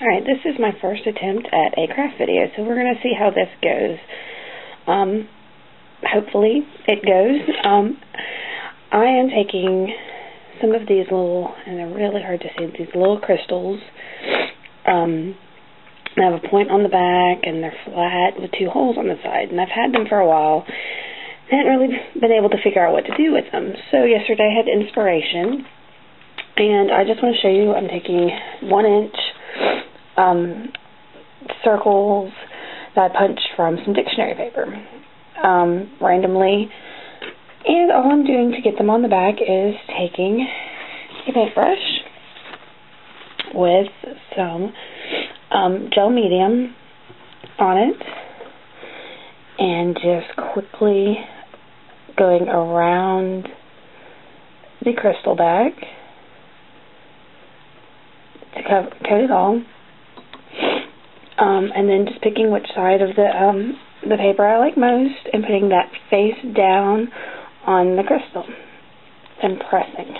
Alright, this is my first attempt at a craft video, so we're going to see how this goes. Hopefully it goes. I am taking some of these little, and they're really hard to see, these little crystals. They have a point on the back, and they're flat with two holes on the side, and I've had them for a while. I hadn't really been able to figure out what to do with them, so yesterday I had inspiration, and I just want to show you, I'm taking 1-inch circles that I punched from some dictionary paper randomly, and all I'm doing to get them on the back is taking a paintbrush with some gel medium on it and just quickly going around the crystal back to coat it all, and then just picking which side of the paper I like most and putting that face down on the crystal and pressing.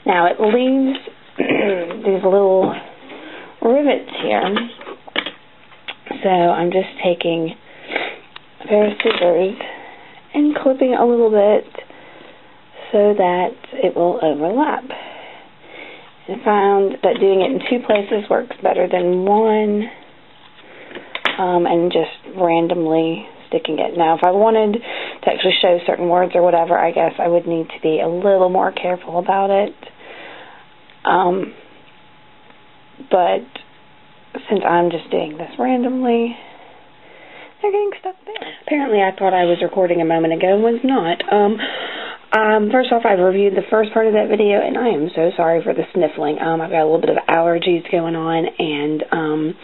Now it leaves these little rivets here, so I'm just taking a pair of scissors and clipping a little bit so that it will overlap. I found that doing it in two places works better than one, and just randomly sticking it. Now, if I wanted to actually show certain words or whatever, I guess I would need to be a little more careful about it. But since I'm just doing this randomly, they're getting stuck there. Apparently, I thought I was recording a moment ago and was not. First off, I've reviewed the first part of that video, and I am so sorry for the sniffling. I've got a little bit of allergies going on, and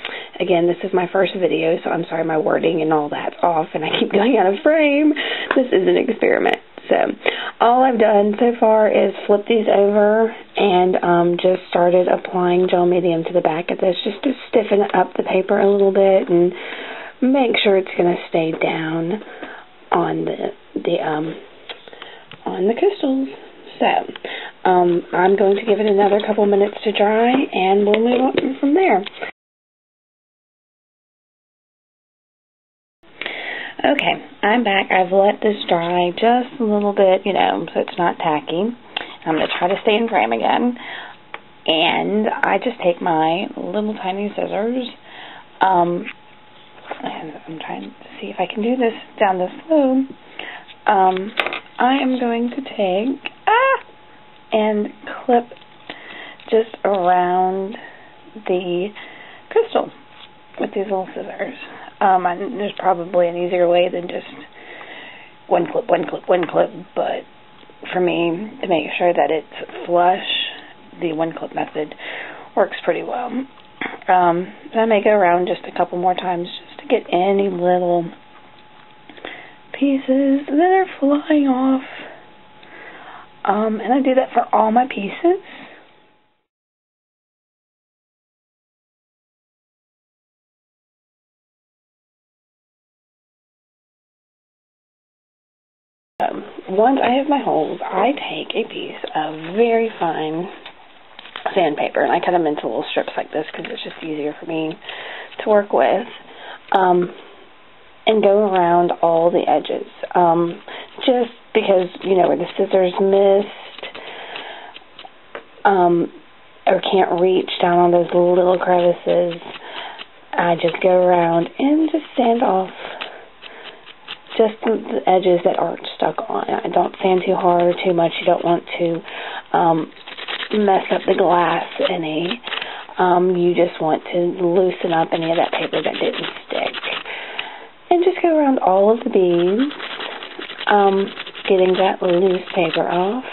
again, this is my first video, so I'm sorry my wording and all that's off, and I keep going out of frame. This is an experiment. So, all I've done so far is flip these over and just started applying gel medium to the back of this just to stiffen up the paper a little bit and make sure it's going to stay down on the crystals. So, I'm going to give it another couple minutes to dry, and we'll move on from there. Okay, I'm back. I've let this dry just a little bit, so it's not tacky. I'm going to try to stay in frame again. And I just take my little tiny scissors, and I'm trying to see if I can do this down this slope. I am going to take and clip just around the crystal with these little scissors. There's probably an easier way than just one clip, but for me, to make sure that it's flush, the one clip method works pretty well. I may go around just a couple more times just to get any little pieces that are flying off, and I do that for all my pieces. Once I have my holes, I take a piece of very fine sandpaper, and I cut them into little strips like this because it's just easier for me to work with, and go around all the edges, just because, where the scissors missed, or can't reach down on those little crevices, I just go around and just sand off just the edges that aren't stuck on. I don't sand too hard or too much. You don't want to mess up the glass any. You just want to loosen up any of that paper that didn't stick. And just go around all of the beads, getting that loose paper off.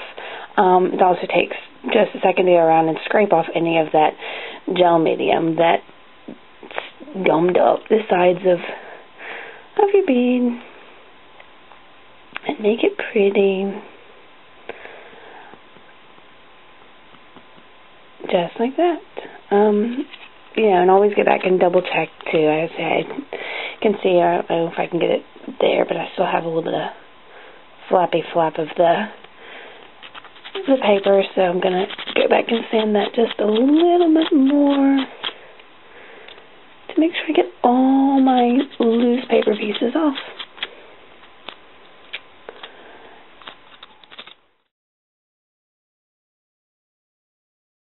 It also takes just a second to go around and scrape off any of that gel medium that gummed up the sides of your bead. And make it pretty, just like that. And always go back and double check too. I can see, I don't know if I can get it there, but I still have a little bit of flappy flap of the paper, so I'm going to go back and sand that just a little bit more to make sure I get all my loose paper pieces off.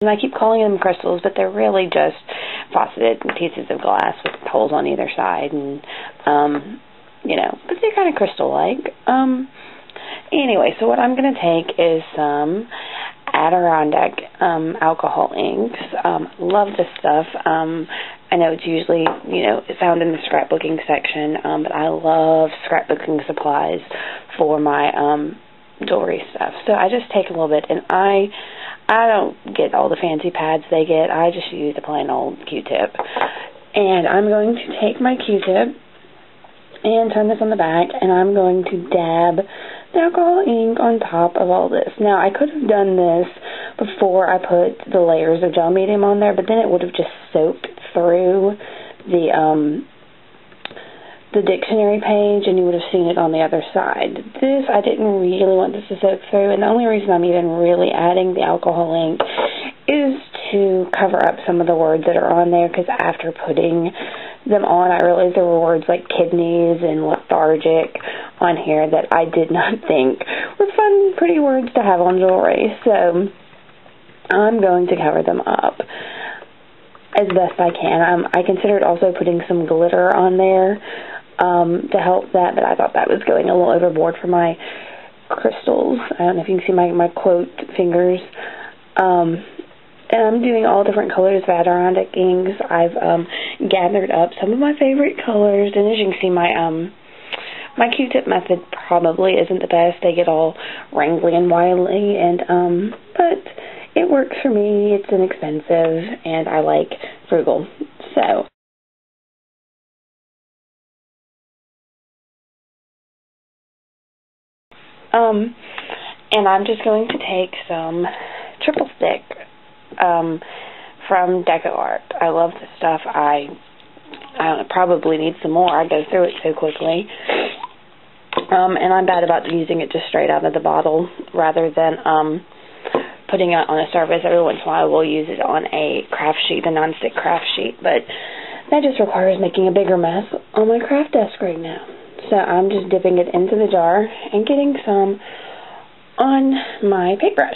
And I keep calling them crystals, but they're really just faceted pieces of glass with holes on either side, and you know, but they're kind of crystal-like. Anyway, so what I'm going to take is some Adirondack alcohol inks. Love this stuff. I know it's usually, you know, found in the scrapbooking section, but I love scrapbooking supplies for my jewelry stuff. So I just take a little bit, and I don't get all the fancy pads they get. I just use a plain old Q-tip. And I'm going to take my Q-tip and turn this on the back, and I'm going to dab the alcohol ink on top of all this. Now, I could have done this before I put the layers of gel medium on there, but then it would have just soaked through the dictionary page, and you would have seen it on the other side. This, I didn't really want this to soak through, and the only reason I'm even really adding the alcohol ink is to cover up some of the words that are on there, because after putting them on, I realized there were words like kidneys and lethargic on here that I did not think were fun, pretty words to have on jewelry. So I'm going to cover them up as best I can. I considered also putting some glitter on there to help that, but I thought that was going a little overboard for my crystals. I don't know if you can see my quote fingers. And I'm doing all different colors of Adirondack inks. I've gathered up some of my favorite colors, and as you can see, my Q-tip method probably isn't the best. They get all wrangly and wily, and but it works for me. It's inexpensive, and I like frugal. So and I'm just going to take some triple stick from Deco Art. I love this stuff. I don't know, probably need some more. I go through it so quickly. And I'm bad about using it just straight out of the bottle rather than putting it on a surface. Every once in a while we'll use it on a craft sheet, a non-stick craft sheet, but that just requires making a bigger mess on my craft desk right now. So I'm just dipping it into the jar and getting some on my paintbrush.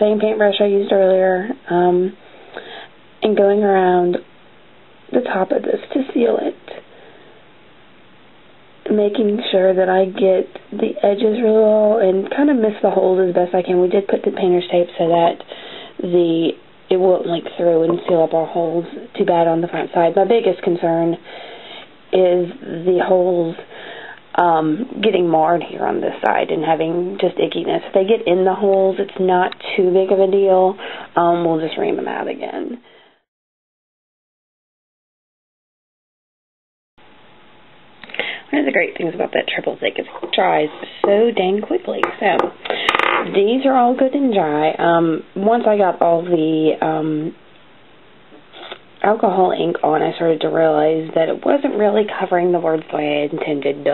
Same paintbrush I used earlier, and going around the top of this to seal it, making sure that I get the edges really well and kind of miss the holes as best I can. We did put the painter's tape so that it won't leak through and seal up our holes too bad on the front side. My biggest concern is the holes getting marred here on this side and having just ickiness. If they get in the holes, it's not too big of a deal. We'll just ream them out again. One of the great things about that triple stick is it dries so dang quickly. So these are all good and dry. Once I got all the alcohol ink on, I started to realize that it wasn't really covering the words the way I intended.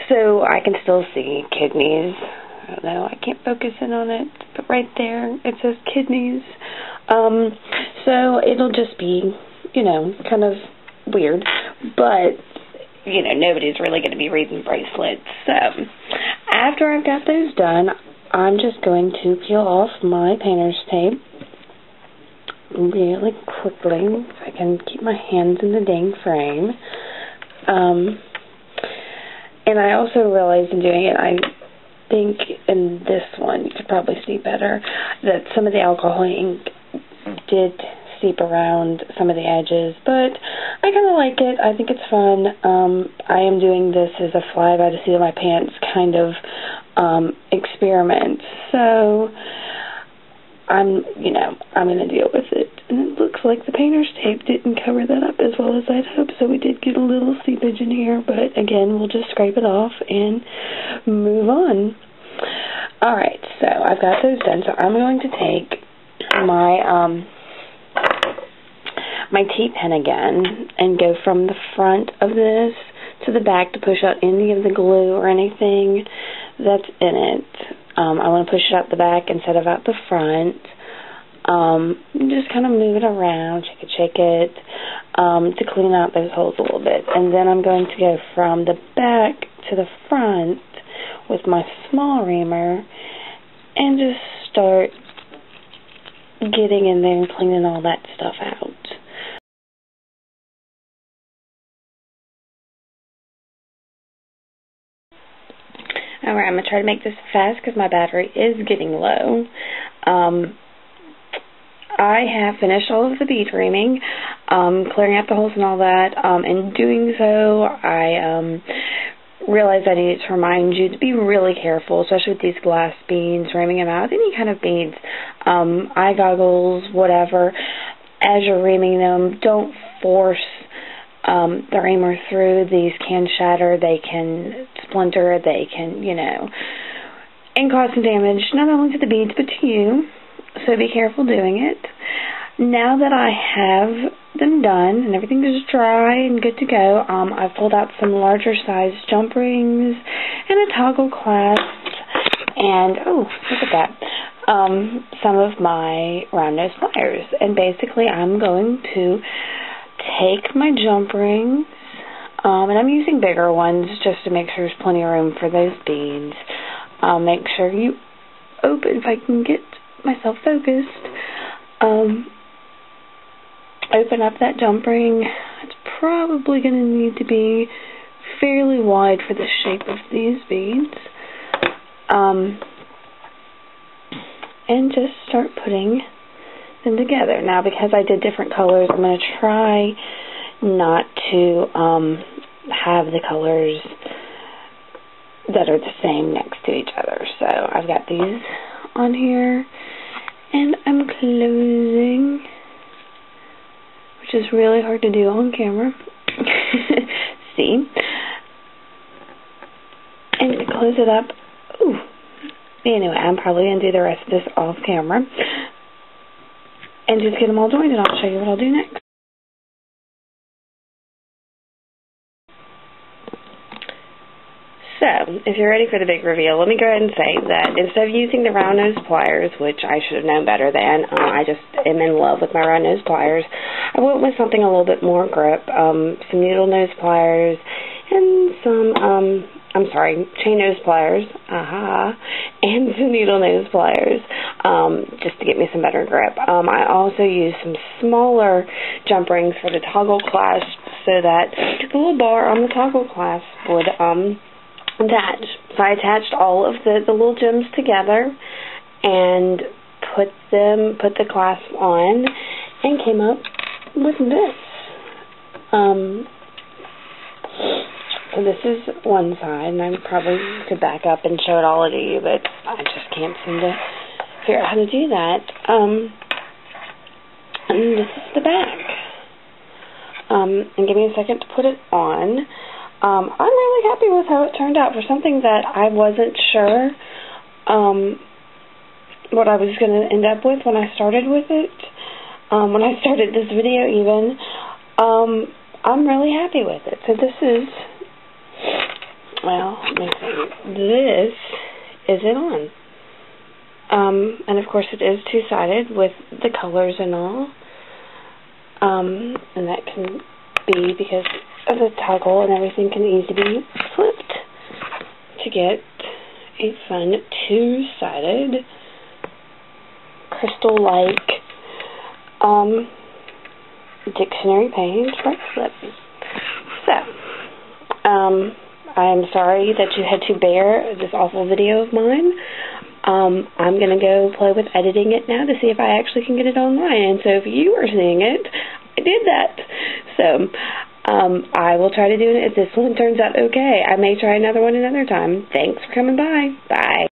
So I can still see kidneys. I don't know, I can't focus in on it, but right there it says kidneys. So it'll just be, you know, kind of weird, but you know, nobody's really going to be reading bracelets. So after I've got those done, I'm just going to peel off my painter's tape really quickly so I can keep my hands in the dang frame. And I also realized in doing it, I think in this one, you could probably see better, that some of the alcohol ink did seep around some of the edges, but I kind of like it. I think it's fun. I am doing this as a fly by the seat of my pants kind of experiment, so I'm going to deal with it. And it looks like the painter's tape didn't cover that up as well as I'd hoped, so we did get a little seepage in here, but again, we'll just scrape it off and move on. Alright, so I've got those done, so I'm going to take my my T-pen again and go from the front of this to the back to push out any of the glue or anything that's in it. I want to push it out the back instead of out the front. Just kind of move it around, shake it. to clean out those holes a little bit. And then I'm going to go from the back to the front with my small reamer and just start getting in there and cleaning all that stuff out. Alright, I'm going to try to make this fast because my battery is getting low. I have finished all of the bead reaming, clearing out the holes and all that. In doing so, I realized I needed to remind you to be really careful, especially with these glass beads, reaming them out with any kind of beads, eye goggles, whatever. As you're reaming them, don't force the reamer through. These can shatter, they can splinter, they can, and cause some damage, not only to the beads, but to you. So be careful doing it. Now that I have them done and everything is dry and good to go, I've pulled out some larger size jump rings and a toggle clasp and, oh, look at that, some of my round nose pliers. And basically I'm going to take my jump rings, and I'm using bigger ones just to make sure there's plenty of room for those beads. Make sure you open, if I can get myself focused, open up that jump ring. It's probably going to need to be fairly wide for the shape of these beads. And just start putting them together. Now, because I did different colors, I'm going to try not to have the colors that are the same next to each other. So I've got these on here, and I'm closing, which is really hard to do on camera. See? And to close it up, ooh. Anyway, I'm probably going to do the rest of this off camera and just get them all joined, and I'll show you what I'll do next. So, if you're ready for the big reveal, let me go ahead and say that instead of using the round nose pliers, which I should have known better than, I just am in love with my round nose pliers, I went with something a little bit more grip, some needle nose pliers, and some, chain nose pliers, and some needle nose pliers, just to get me some better grip. I also used some smaller jump rings for the toggle clasp so that the little bar on the toggle clasp would, attach. So I attached all of the little gems together and put the clasp on and came up with this. So this is one side, and I probably could back up and show it all to you, but I just can't seem to figure out how to do that. And this is the back. And give me a second to put it on. I'm really happy with how it turned out for something that I wasn't sure what I was going to end up with when I started with it. When I started this video even, I'm really happy with it. So this is, well, let me see, this is it on. And of course it is two-sided with the colors and all. And that can be because of the toggle, and everything can easily be flipped to get a fun two-sided crystal-like dictionary page bracelet. So, I'm sorry that you had to bear this awful video of mine. I'm going to go play with editing it now to see if I actually can get it online. And so if you are seeing it, I did that. So, I will try to do it if this one turns out okay. I may try another one another time. Thanks for coming by. Bye.